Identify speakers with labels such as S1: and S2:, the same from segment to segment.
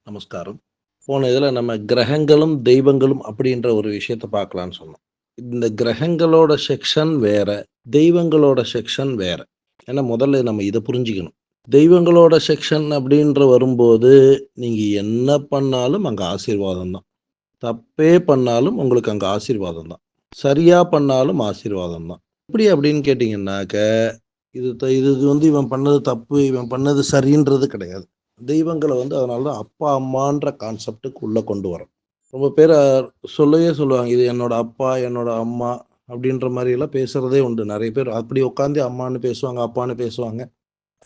S1: நமஸ்காரம். போன இதில நம்ம கிரகங்களும், தெய்வங்களும் அப்படின்ற ஒரு விஷயத்த பார்க்கலான்னு சொன்னோம். இந்த கிரகங்களோட செக்ஷன் வேற, தெய்வங்களோட செக்ஷன் வேற. ஏன்னா முதல்ல நம்ம இத புரிஞ்சுக்கணும். தெய்வங்களோட செக்ஷன் அப்படின்ற வரும்போது, நீங்க என்ன பண்ணாலும் அங்க ஆசீர்வாதம் தான். தப்பே பண்ணாலும் உங்களுக்கு அங்க ஆசீர்வாதம் தான். சரியா பண்ணாலும் ஆசீர்வாதம் தான். எப்படி அப்படின்னு கேட்டீங்கன்னாக்க, இது வந்து இவன் பண்ணது தப்பு, இவன் பண்ணது சரின்றது கிடையாது. தெய்வங்கள வந்து அதனால தான் அப்பா, அம்மான்ற கான்செப்ட்டுக்கு உள்ள கொண்டு வரோம். ரொம்ப பேர் சொல்லவே சொல்லுவாங்க. இது என்னோட அப்பா, என்னோட அம்மா அப்படின்ற மாரியெல்லாம் பேசுறதே உண்டு. நெறைய பேர் அப்படி உட்காந்து அம்மான்னு பேசுவாங்க, அப்பான்னு பேசுவாங்க.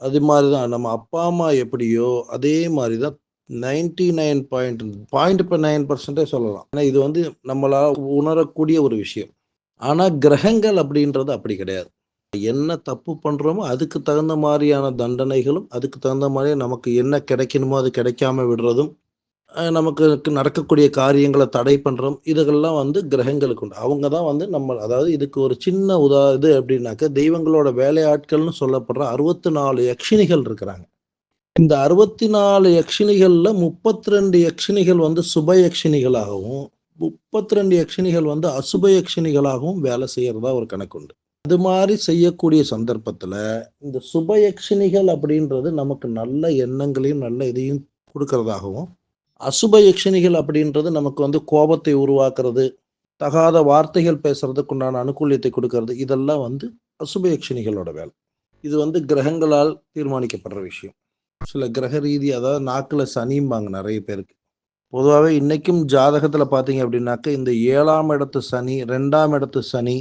S1: அது மாரி தான் நம்ம அப்பா, அம்மா எப்படியோ அதே மாரி தான் 99.9% சொல்லலாம். ஏன்னா இது வந்து நம்மளால உணரக்கூடிய ஒரு விஷயம். ஆனா கிரகங்கள் அப்படின்றது அப்படி கிடையாது. என்ன தப்பு பண்றோமோ, அதுக்கு தகுந்த மாரியான தண்டனைகளும், அதுக்கு தகுந்த மாரி நமக்கு என்ன கிடைக்கணுமோ, அது கிடைக்காம விடுறதும், நமக்கு நடக்கக்கூடிய காரியங்கள தடை பண்றோம். இதுகள்லாம் வந்து கிரகங்களுக்கு உண்டு. அவங்க தான் வந்து நம்ம அதாவது இதுக்கு ஒரு சின்ன இது எப்படின்னாக்க, தெய்வங்களோட வேலையாட்கள்னு சொல்லப்படுற 64 யக்ஷினிகள் இருக்கிறாங்க. இந்த 64 யக்ஷினிகள்ல 32 யக்ஷினிகள் வந்து சுப யக்ஷினிகளாகவும், 32 யக்ஷினிகள் வந்து அசுப யக்ஷினிகளாகவும் வேலை செய்யறதா ஒரு கணக்கு உண்டு. அது மாரி செய்யக்கூடிய சந்தர்ப்பத்துல, இந்த சுபயக்ஷினிகள் அப்படின்றது நமக்கு நல்ல எண்ணங்களையும், நல்ல இதையும் குடுக்கிறதாகவும், அசுப யக்ஷினிகள் அப்படின்றது நமக்கு வந்து கோபத்தை உருவாக்குறது, தகாத வார்த்தைகள் பேசுறதுக்கு உண்டான அனுகூல்யத்தை குடுக்கறது, இதெல்லாம் வந்து அசுப யக்ஷினிகளோட வேலை. இது வந்து கிரகங்களால் தீர்மானிக்கப்படுற விஷயம். சில கிரக ரீதியா அதாவது நாக்குல சனிம்பாங்க நெறைய பேருக்கு. பொதுவாவே இன்னைக்கும் ஜாதகத்துல பார்த்தீங்க அப்படின்னாக்க, இந்த 7ஆம் இடத்து சனி, 2ஆம் இடத்து சனி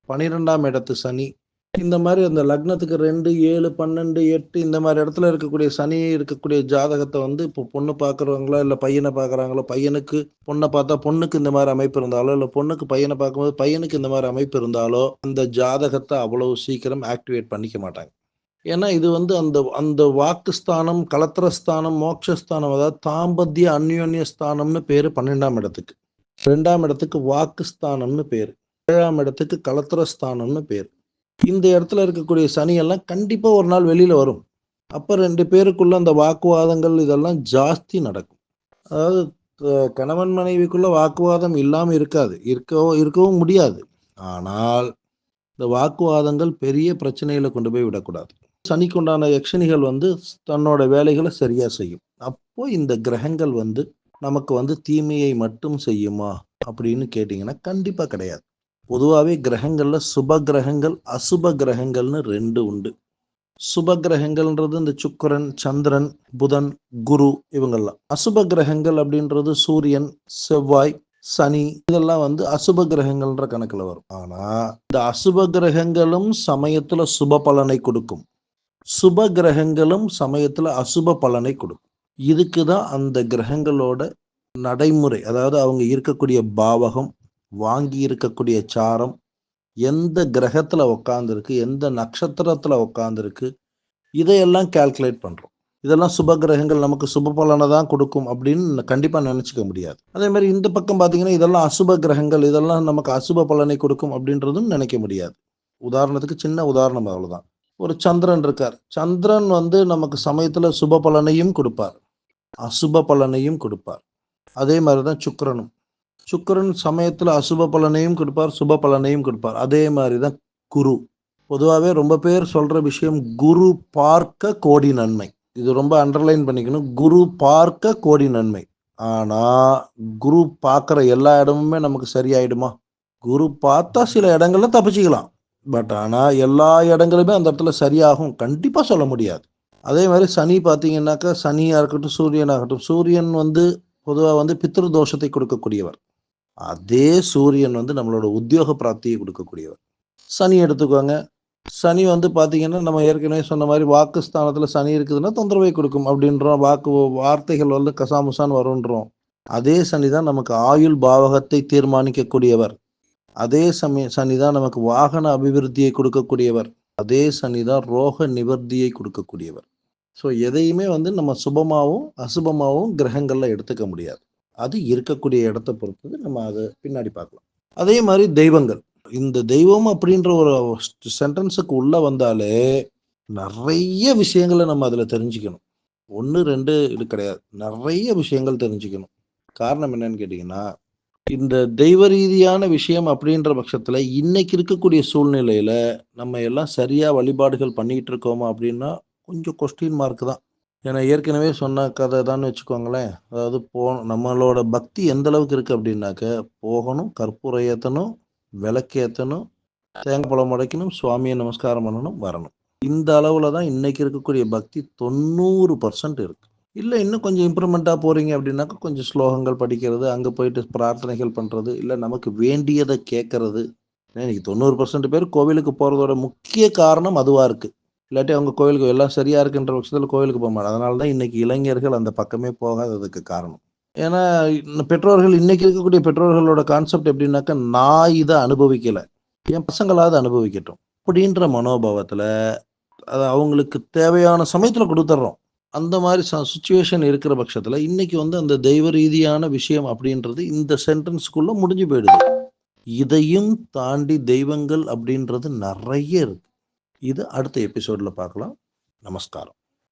S1: 12ஆம் இடத்து சனி. இந்த மாரி அந்த லக்னத்துக்கு 2, 7, 12, 8 இந்த மாரி இடத்துல இருக்கக்கூடிய சனி இருக்கக்கூடிய ஜாதகத்த வந்து இப்போ பொண்ணு பார்க்குறவங்களோ, இல்ல பையன பார்க்குறாங்களோ, பையனுக்கு பொண்ண பார்த்தா பொண்ணுக்கு இந்த மாரி அமைப்பு இருந்தாலோ, இல்ல பொண்ணுக்கு பையன பார்க்கும்போது பையனுக்கு இந்த மாரி அமைப்பு இருந்தாலோ, அந்த ஜாதகத்த அவ்வளவு சீக்கிரம் ஆக்டிவேட் பண்ணிக்க மாட்டாங்க. ஏன்னா இது வந்து அந்த அந்த வாக்குஸ்தானம், கலத்திரஸ்தானம், மோட்சஸ்தானம் அதாவது தாம்பத்திய அந்யோன்ய ஸ்தானம்னு பேரு 12ஆம் இடத்துக்கு. 2ஆம் இடத்துக்கு வாக்குஸ்தானம்னு பேரு. 7ஆம் இடத்துக்கு கலத்திரஸ்தானம்னு பேரு. இந்த இடத்துல இருக்கக்கூடிய சனி எல்லாம் கண்டிப்பா ஒரு நாள் வெளியில வரும். அப்ப 2 பேருக்குள்ள அந்த வாக்குவாதங்கள் இதெல்லாம் ஜாஸ்தி நடக்கும். அதாவது கணவன் மனைவிக்குள்ள வாக்குவாதம் இல்லாம இருக்காது. இருக்கவும் முடியாது. ஆனால் இந்த வாக்குவாதங்கள் பெரிய பிரச்சனையில கொண்டு போய் விடக்கூடாது. சனிக்கு உண்டான யக்ஷினிகள் வந்து தன்னோட வேலைகள சரியா செய்யும். அப்போ இந்த கிரகங்கள் வந்து நமக்கு வந்து தீமையை மட்டும் செய்யுமா? அப்படின்னு கேட்டீங்கன்னா, கண்டிப்பா கிடையாது. பொதுவாவே கிரகங்கள்ல சுப கிரகங்கள், அசுப கிரகங்கள்னு 2 உண்டு. சுப கிரகங்கள்ன்றது இந்த சுக்கிரன், சந்திரன், புதன், குரு இவங்கெல்லாம். அசுப கிரகங்கள் அப்படின்றது சூரியன், செவ்வாய், சனி இதெல்லாம் வந்து அசுப கிரகங்கள்ன்ற கணக்குல வரும். ஆனா, இந்த அசுப கிரகங்களும் சமயத்துல சுப பலனை கொடுக்கும். சுப கிரகங்களும் சமயத்துல அசுப பலனை கொடுக்கும். இதுக்கு தான் அந்த கிரகங்களோட நடைமுறை. அதாவது அவங்க இருக்கக்கூடிய பாவகம், வாங்கி இருக்கக்கூடிய சாரம், எந்த கிரகத்துல உட்கார்ந்திருக்கு, எந்த நட்சத்திரத்துல உட்கார்ந்திருக்கு, இதையெல்லாம் கால்குலேட் பண்றோம். இதெல்லாம் சுப கிரகங்கள் நமக்கு சுப பலன தான் கொடுக்கும் அப்படின்னு கண்டிப்பா நெனச்சுக்க முடியாது. அதே மாரி இந்த பக்கம் பார்த்தீங்கன்னா, இதெல்லாம் அசுப கிரகங்கள், இதெல்லாம் நமக்கு அசுப பலனை கொடுக்கும் அப்படின்றதும் நெனைக்க முடியாது. உதாரணத்துக்கு சின்ன உதாரணம் அவ்வளவுதான். ஒரு சந்திரன் இருக்கார். சந்திரன் வந்து நமக்கு சமயத்துல சுப பலனையும் கொடுப்பார், அசுப பலனையும் கொடுப்பார். அதே மாரி தான் சுக்கிரனும். சுக்கிரன் சமயத்துல அசுப பலனையும் கொடுப்பார், சுப பலனையும் கொடுப்பார். அதே மாரி தான் குரு. பொதுவாவே ரொம்ப பேர் சொல்ற விஷயம் குரு பார்க்க கோடி நன்மை. இது ரொம்ப அண்டர்லைன் பண்ணிக்கணும். குரு பார்க்க கோடி நன்மை. ஆனா, குரு பார்க்குற எல்லா இடமுமே நமக்கு சரியாயிடுமா? குரு பார்த்தா சில இடங்கள்ல தப்பிச்சுக்கலாம். ஆனா, எல்லா இடங்களுமே அந்த இடத்துல சரியாகும் கண்டிப்பா சொல்ல முடியாது. அதே மாரி சனி பார்த்தீங்கன்னாக்கா, சனியா இருக்கட்டும், சூரியனாகட்டும், சூரியன் வந்து பொதுவா வந்து பித்ரு தோஷத்தை கொடுக்கக்கூடியவர். அதே சூரியன் வந்து நம்மளோட உத்தியோக பிராப்தியை கொடுக்கக்கூடியவர். சனி எடுத்துக்கோங்க. சனி வந்து பார்த்தீங்கன்னா, நம்ம ஏற்கனவே சொன்ன மாரி வாக்குஸ்தானத்தில சனி இருக்குதுன்னா, தொந்தரவை கொடுக்கும் அப்படின்றோம். வார்த்தைகள் வந்து கசாமுசான்னு வருன்றோம். அதே சனி தான் நமக்கு ஆயுள் பாவகத்தை தீர்மானிக்கக்கூடியவர். அதே சனி தான் நமக்கு வாகன அபிவிருத்தியை கொடுக்கக்கூடியவர். அதே சனி தான் ரோக நிவர்த்தியை கொடுக்கக்கூடியவர். ஸோ எதையுமே வந்து நம்ம சுபமாவும், அசுபமாவும் கிரகங்கள்ல எடுத்துக்க முடியாது. அது இருக்கக்கூடிய இடத்த பொறுத்தது. நம்ம அத பின்னாடி பார்க்கலாம். அதே மாரி தெய்வங்கள். இந்த தெய்வம் அப்படின்ற ஒரு சென்டென்ஸுக்கு உள்ள வந்தாலே, நெறைய விஷயங்கள நம்ம அதுல தெரிஞ்சுக்கணும். 1, 2 இது கிடையாது. நெறைய விஷயங்கள் தெரிஞ்சுக்கணும். காரணம் என்னன்னு கேட்டீங்கன்னா, இந்த தெய்வ ரீதியான விஷயம் அப்படின்ற பட்சத்தில, இன்னைக்கு இருக்கக்கூடிய சூழ்நிலையில, நம்ம எல்லாம் சரியா வழிபாடுகள் பண்ணிட்டு இருக்கோமா அப்படின்னா, கொஞ்சம் கொஸ்டின் மார்க் தான். ஏன்னா ஏற்கனவே சொன்ன கதை தான்னு வச்சுக்கோங்களேன். அதாவது நம்மளோட பக்தி எந்த அளவுக்கு இருக்கு அப்படின்னாக்க, போகணும், கற்பூரம் ஏத்தணும், விளக்கு ஏத்தணும், தேங்காய் பழம் உடைக்கணும், சுவாமிய நமஸ்காரம் பண்ணணும், வரணும். இந்த அளவுல தான் இன்னைக்கு இருக்கக்கூடிய பக்தி 90% இருக்கு. இல்ல இன்னும் கொஞ்சம் இம்ப்ரூவ்மெண்ட்டா போறீங்க அப்படின்னாக்கா, கொஞ்சம் ஸ்லோகங்கள் படிக்கிறது, அங்க போயிட்டு பிரார்த்தனைகள் பண்றது, இல்ல நமக்கு வேண்டியத கேட்கறது. ஏன்னா இன்னைக்கு 90% பேர் கோவிலுக்கு போறதோட முக்கிய காரணம் அதுவா இருக்கு. இல்லாட்டி அவங்க கோவிலுக்கு எல்லாம் சரியா இருக்குன்ற பட்சத்தில கோவிலுக்கு போமாட்டாங்க. அதனால தான் இன்னைக்கு இளைஞர்கள் அந்த பக்கமே போகாததுக்கு காரணம். ஏன்னா பெற்றோர்கள் இன்னைக்கு இருக்கக்கூடிய பெற்றோர்களோட கான்செப்ட் எப்படின்னாக்கா, நான் இத அனுபவிக்கல. என் பசங்களாவது அனுபவிக்கட்டும். அப்படின்ற மனோபாவத்தில, அத அவங்களுக்கு தேவையான சமயத்தில குடுத்துர்றோம். அந்த மாரி சிச்சுவேஷன் இருக்கிற பட்சத்தில, இன்னைக்கு வந்து அந்த தெய்வ ரீதியான விஷயம் அப்படின்றது இந்த சென்டென்ஸ்க்குள்ள முடிஞ்சு போயிடுது. இதையும் தாண்டி தெய்வங்கள் அப்படின்றது நெறைய இருக்கு. இது அடுத்த எபிசோட்ல பார்க்கலாம். நமஸ்காரம்.